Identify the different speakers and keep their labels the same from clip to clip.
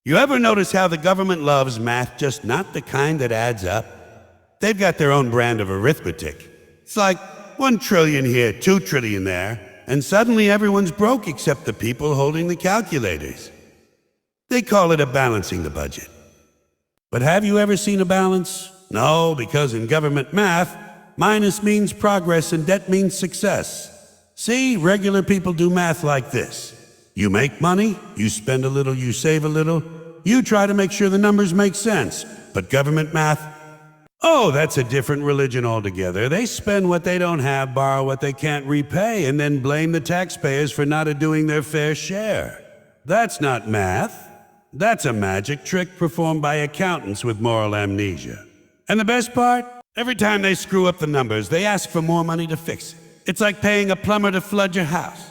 Speaker 1: You ever notice how the government loves math, just not the kind that adds up? They've got their own brand of arithmetic. It's like 1 trillion here, 2 trillion there, and suddenly everyone's broke except the people holding the calculators. They call it a balancing the budget. But have you ever seen a balance? No, because in government math, minus means progress and debt means success. See, regular people do math like this. You make money, you spend a little, you save a little, you try to make sure the numbers make sense. But government math? Oh, that's a different religion altogether. They spend what they don't have, borrow what they can't repay, and then blame the taxpayers for not doing their fair share. That's not math. That's a magic trick performed by accountants with moral amnesia. And the best part? Every time they screw up the numbers, they ask for more money to fix it. It's like paying a plumber to flood your house.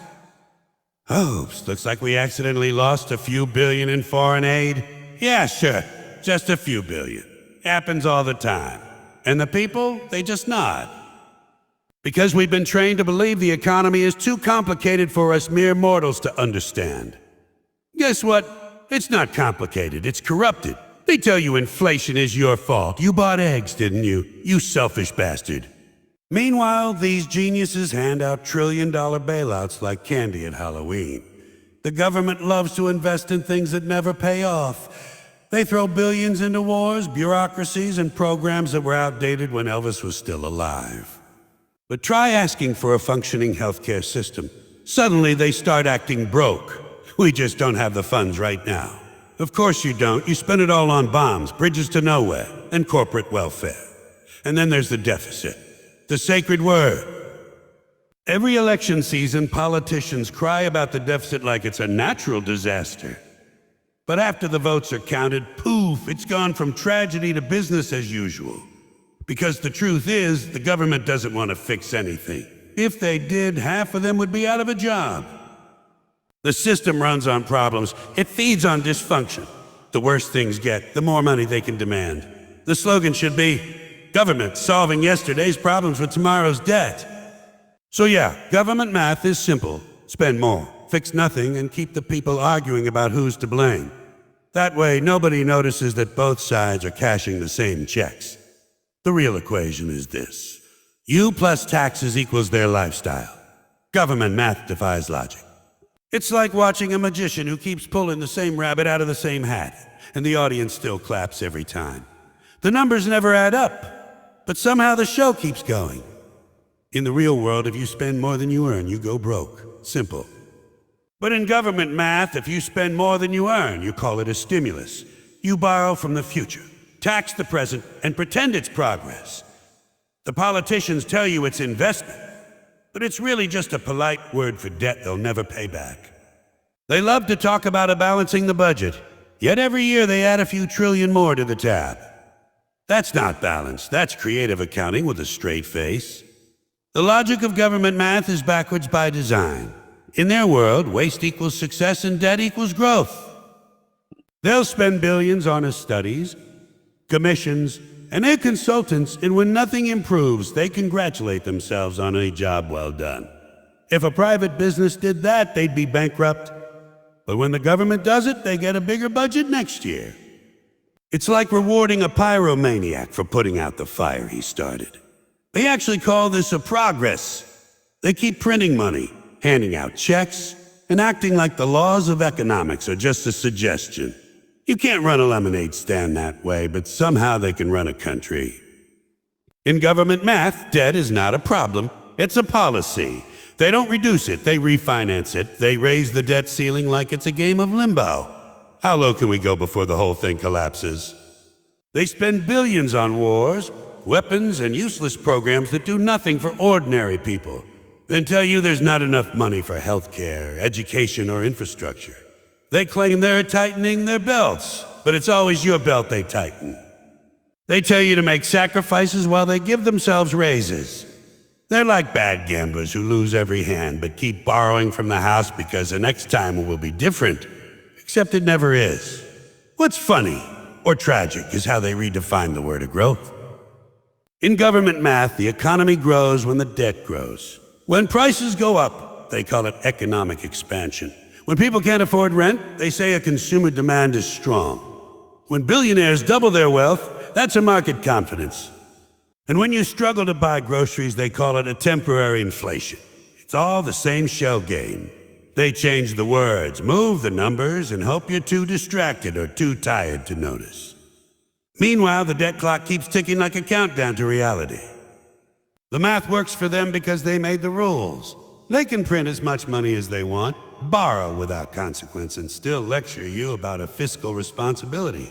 Speaker 1: Oops, looks like we accidentally lost a few billion in foreign aid. Yeah, sure, just a few billion. Happens all the time. And the people, they just nod. Because we've been trained to believe the economy is too complicated for us mere mortals to understand. Guess what? It's not complicated, it's corrupted. They tell you inflation is your fault. You bought eggs, didn't you? You selfish bastard. Meanwhile, these geniuses hand out trillion-dollar bailouts like candy at Halloween. The government loves to invest in things that never pay off. They throw billions into wars, bureaucracies, and programs that were outdated when Elvis was still alive. But try asking for a functioning healthcare system. Suddenly, they start acting broke. We just don't have the funds right now. Of course you don't. You spend it all on bombs, bridges to nowhere, and corporate welfare. And then there's the deficit. The sacred word. Every election season, politicians cry about the deficit like it's a natural disaster. But after the votes are counted, poof, it's gone from tragedy to business as usual. Because the truth is, the government doesn't want to fix anything. If they did, half of them would be out of a job. The system runs on problems. It feeds on dysfunction. The worse things get, the more money they can demand. The slogan should be, government solving yesterday's problems with tomorrow's debt. So yeah, government math is simple. Spend more, fix nothing, and keep the people arguing about who's to blame. That way, nobody notices that both sides are cashing the same checks. The real equation is this. You plus taxes equals their lifestyle. Government math defies logic. It's like watching a magician who keeps pulling the same rabbit out of the same hat, and the audience still claps every time. The numbers never add up. But somehow the show keeps going. In the real world, if you spend more than you earn, you go broke. Simple. But in government math, if you spend more than you earn, you call it a stimulus. You borrow from the future, tax the present, and pretend it's progress. The politicians tell you it's investment, but it's really just a polite word for debt they'll never pay back. They love to talk about balancing the budget, yet every year they add a few trillion more to the tab. That's not balance, that's creative accounting with a straight face. The logic of government math is backwards by design. In their world, waste equals success and debt equals growth. They'll spend billions on studies, commissions, and their consultants, and when nothing improves, they congratulate themselves on a job well done. If a private business did that, they'd be bankrupt. But when the government does it, they get a bigger budget next year. It's like rewarding a pyromaniac for putting out the fire he started. They actually call this a progress. They keep printing money, handing out checks, and acting like the laws of economics are just a suggestion. You can't run a lemonade stand that way, but somehow they can run a country. In government math, debt is not a problem, it's a policy. They don't reduce it, they refinance it. They raise the debt ceiling like it's a game of limbo. How low can we go before the whole thing collapses? They spend billions on wars, weapons, and useless programs that do nothing for ordinary people. Then tell you there's not enough money for healthcare, education, or infrastructure. They claim they're tightening their belts, but it's always your belt they tighten. They tell you to make sacrifices while they give themselves raises. They're like bad gamblers who lose every hand but keep borrowing from the house because the next time will be different. Except it never is. What's funny or tragic is how they redefine the word of growth. In government math, the economy grows when the debt grows. When prices go up, they call it economic expansion. When people can't afford rent, they say a consumer demand is strong. When billionaires double their wealth, that's a market confidence. And when you struggle to buy groceries, they call it a temporary inflation. It's all the same shell game. They change the words, move the numbers, and hope you're too distracted or too tired to notice. Meanwhile, the debt clock keeps ticking like a countdown to reality. The math works for them because they made the rules. They can print as much money as they want, borrow without consequence, and still lecture you about a fiscal responsibility.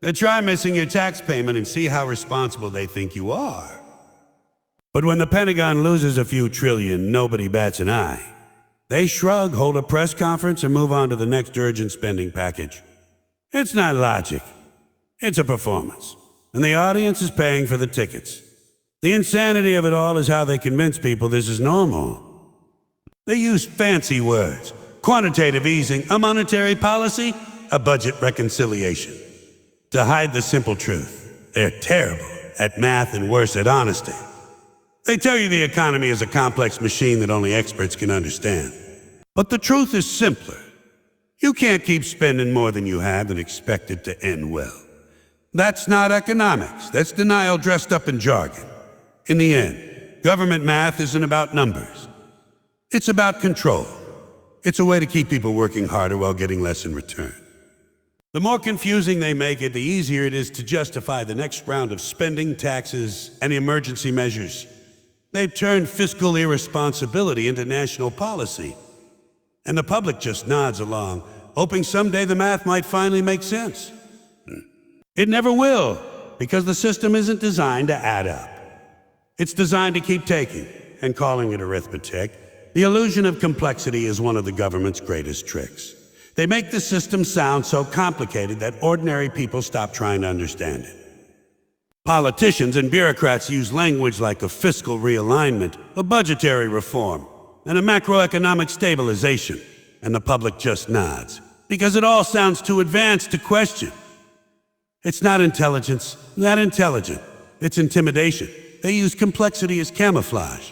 Speaker 1: They try missing your tax payment and see how responsible they think you are. But when the Pentagon loses a few trillion, nobody bats an eye. They shrug, hold a press conference, and move on to the next urgent spending package. It's not logic. It's a performance. And the audience is paying for the tickets. The insanity of it all is how they convince people this is normal. They use fancy words. Quantitative easing, a monetary policy, a budget reconciliation. To hide the simple truth, they're terrible at math and worse at honesty. They tell you the economy is a complex machine that only experts can understand. But the truth is simpler. You can't keep spending more than you have and expect it to end well. That's not economics. That's denial dressed up in jargon. In the end, government math isn't about numbers. It's about control. It's a way to keep people working harder while getting less in return. The more confusing they make it, the easier it is to justify the next round of spending, taxes, and emergency measures. They've turned fiscal irresponsibility into national policy. And the public just nods along, hoping someday the math might finally make sense. It never will, because the system isn't designed to add up. It's designed to keep taking, and calling it arithmetic. The illusion of complexity is one of the government's greatest tricks. They make the system sound so complicated that ordinary people stop trying to understand it. Politicians and bureaucrats use language like a fiscal realignment, a budgetary reform, and a macroeconomic stabilization, and the public just nods, because it all sounds too advanced to question. It's not intelligence, not intelligent. It's intimidation. They use complexity as camouflage.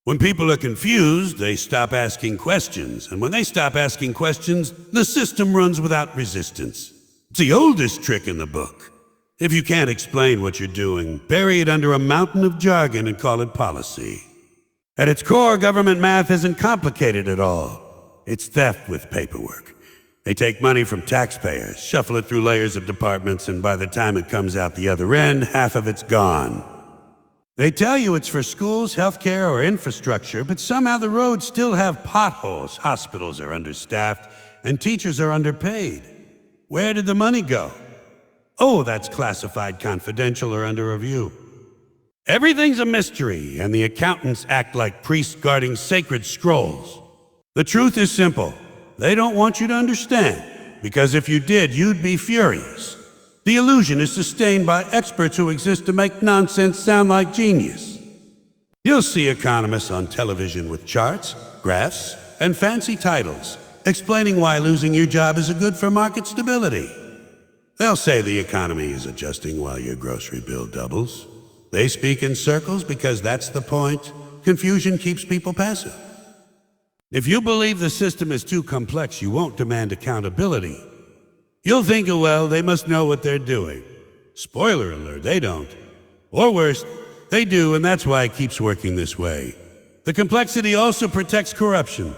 Speaker 1: When people are confused, they stop asking questions, and when they stop asking questions, the system runs without resistance. It's the oldest trick in the book. If you can't explain what you're doing, bury it under a mountain of jargon and call it policy. At its core, government math isn't complicated at all. It's theft with paperwork. They take money from taxpayers, shuffle it through layers of departments, and by the time it comes out the other end, half of it's gone. They tell you it's for schools, healthcare, or infrastructure, but somehow the roads still have potholes, hospitals are understaffed, and teachers are underpaid. Where did the money go? Oh, that's classified, confidential, or under review. Everything's a mystery, and the accountants act like priests guarding sacred scrolls. The truth is simple. They don't want you to understand, because if you did, you'd be furious. The illusion is sustained by experts who exist to make nonsense sound like genius. You'll see economists on television with charts, graphs, and fancy titles, explaining why losing your job is good for market stability. They'll say the economy is adjusting while your grocery bill doubles. They speak in circles because that's the point. Confusion keeps people passive. If you believe the system is too complex, you won't demand accountability. You'll think, well, they must know what they're doing. Spoiler alert, they don't. Or worse, they do, and that's why it keeps working this way. The complexity also protects corruption.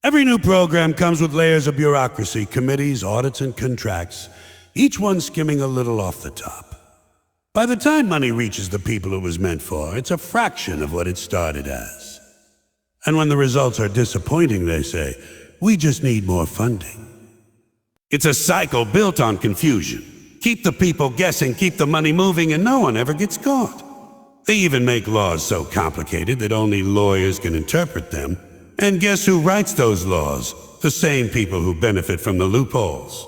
Speaker 1: Every new program comes with layers of bureaucracy, committees, audits, and contracts, each one skimming a little off the top. By the time money reaches the people it was meant for, it's a fraction of what it started as. And when the results are disappointing, they say, we just need more funding. It's a cycle built on confusion. Keep the people guessing, keep the money moving, and no one ever gets caught. They even make laws so complicated that only lawyers can interpret them. And guess who writes those laws? The same people who benefit from the loopholes.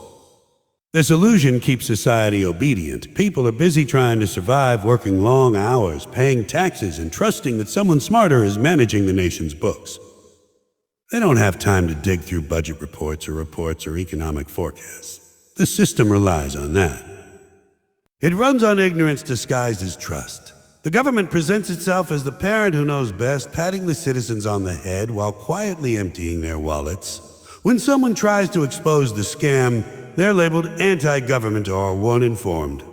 Speaker 1: This illusion keeps society obedient. People are busy trying to survive, working long hours, paying taxes, and trusting that someone smarter is managing the nation's books. They don't have time to dig through budget reports or economic forecasts. The system relies on that. It runs on ignorance disguised as trust. The government presents itself as the parent who knows best, patting the citizens on the head while quietly emptying their wallets. When someone tries to expose the scam, they're labeled anti-government or uninformed.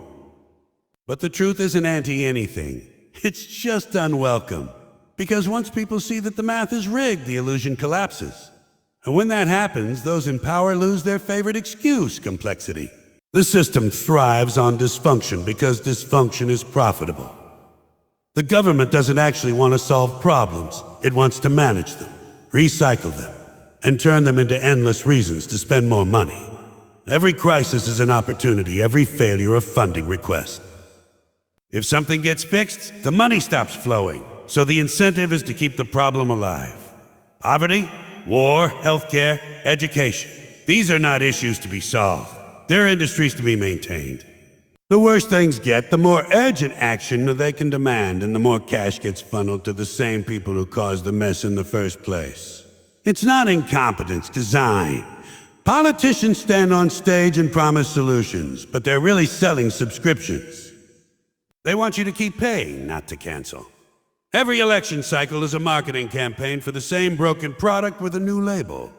Speaker 1: But the truth isn't anti-anything. It's just unwelcome. Because once people see that the math is rigged, the illusion collapses. And when that happens, those in power lose their favorite excuse, complexity. The system thrives on dysfunction because dysfunction is profitable. The government doesn't actually want to solve problems. It wants to manage them, recycle them, and turn them into endless reasons to spend more money. Every crisis is an opportunity, every failure a funding request. If something gets fixed, the money stops flowing, so the incentive is to keep the problem alive. Poverty, war, healthcare, education. These are not issues to be solved. They're industries to be maintained. The worse things get, the more urgent action they can demand, and the more cash gets funneled to the same people who caused the mess in the first place. It's not incompetence, design. Politicians stand on stage and promise solutions, but they're really selling subscriptions. They want you to keep paying, not to cancel. Every election cycle is a marketing campaign for the same broken product with a new label.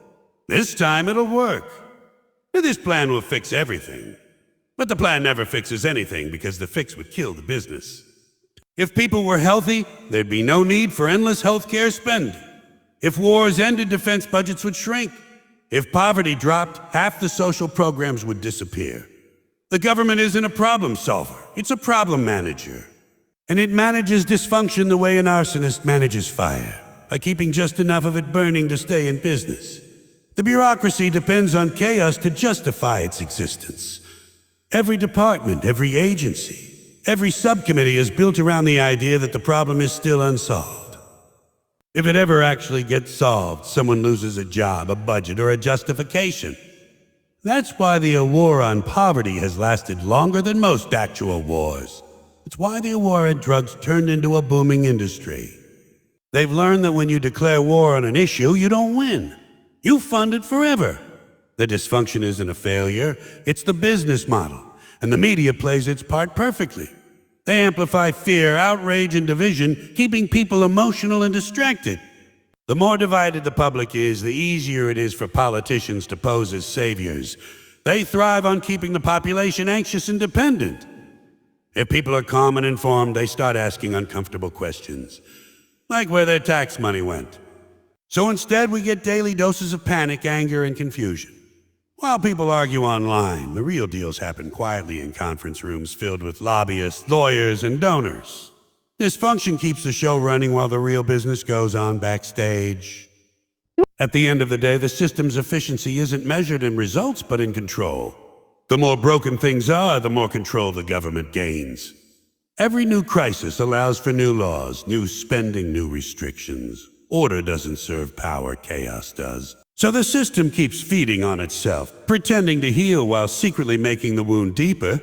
Speaker 1: This time it'll work. This plan will fix everything. But the plan never fixes anything because the fix would kill the business. If people were healthy, there'd be no need for endless healthcare spending. If wars ended, defense budgets would shrink. If poverty dropped, half the social programs would disappear. The government isn't a problem solver, it's a problem manager. And it manages dysfunction the way an arsonist manages fire, by keeping just enough of it burning to stay in business. The bureaucracy depends on chaos to justify its existence. Every department, every agency, every subcommittee is built around the idea that the problem is still unsolved. If it ever actually gets solved, someone loses a job, a budget, or a justification. That's why the war on poverty has lasted longer than most actual wars. It's why the war on drugs turned into a booming industry. They've learned that when you declare war on an issue, you don't win. You fund it forever. The dysfunction isn't a failure, it's the business model, and the media plays its part perfectly. They amplify fear, outrage, and division, keeping people emotional and distracted. The more divided the public is, the easier it is for politicians to pose as saviors. They thrive on keeping the population anxious and dependent. If people are calm and informed, they start asking uncomfortable questions, like where their tax money went. So instead, we get daily doses of panic, anger, and confusion. While people argue online, the real deals happen quietly in conference rooms filled with lobbyists, lawyers, and donors. Dysfunction keeps the show running while the real business goes on backstage. At the end of the day, the system's efficiency isn't measured in results, but in control. The more broken things are, the more control the government gains. Every new crisis allows for new laws, new spending, new restrictions. Order doesn't serve power, chaos does. So the system keeps feeding on itself, pretending to heal while secretly making the wound deeper.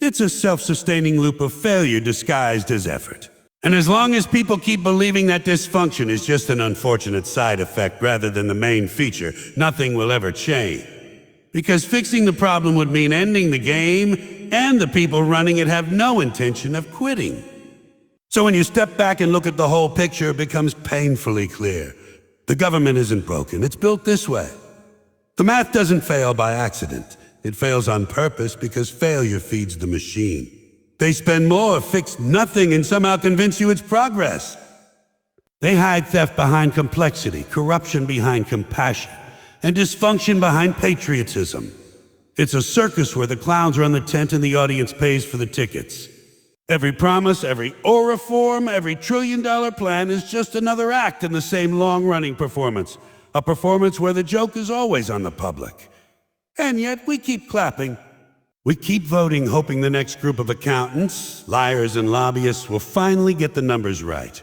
Speaker 1: It's a self-sustaining loop of failure disguised as effort. And as long as people keep believing that dysfunction is just an unfortunate side effect rather than the main feature, nothing will ever change. Because fixing the problem would mean ending the game, and the people running it have no intention of quitting. So when you step back and look at the whole picture, it becomes painfully clear. The government isn't broken, it's built this way. The math doesn't fail by accident. It fails on purpose because failure feeds the machine. They spend more, fix nothing, and somehow convince you it's progress. They hide theft behind complexity, corruption behind compassion, and dysfunction behind patriotism. It's a circus where the clowns run the tent and the audience pays for the tickets. Every promise, every reform, every trillion-dollar plan is just another act in the same long-running performance. A performance where the joke is always on the public. And yet we keep clapping. We keep voting, hoping the next group of accountants, liars, and lobbyists will finally get the numbers right.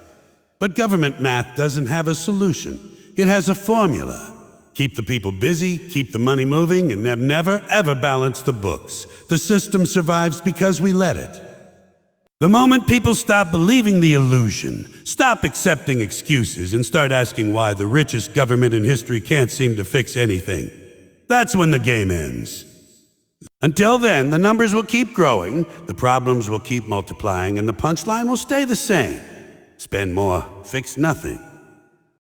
Speaker 1: But government math doesn't have a solution. It has a formula. Keep the people busy, keep the money moving, and they've never, ever balanced the books. The system survives because we let it. The moment people stop believing the illusion, stop accepting excuses, and start asking why the richest government in history can't seem to fix anything, that's when the game ends. Until then, the numbers will keep growing, the problems will keep multiplying, and the punchline will stay the same. Spend more, fix nothing.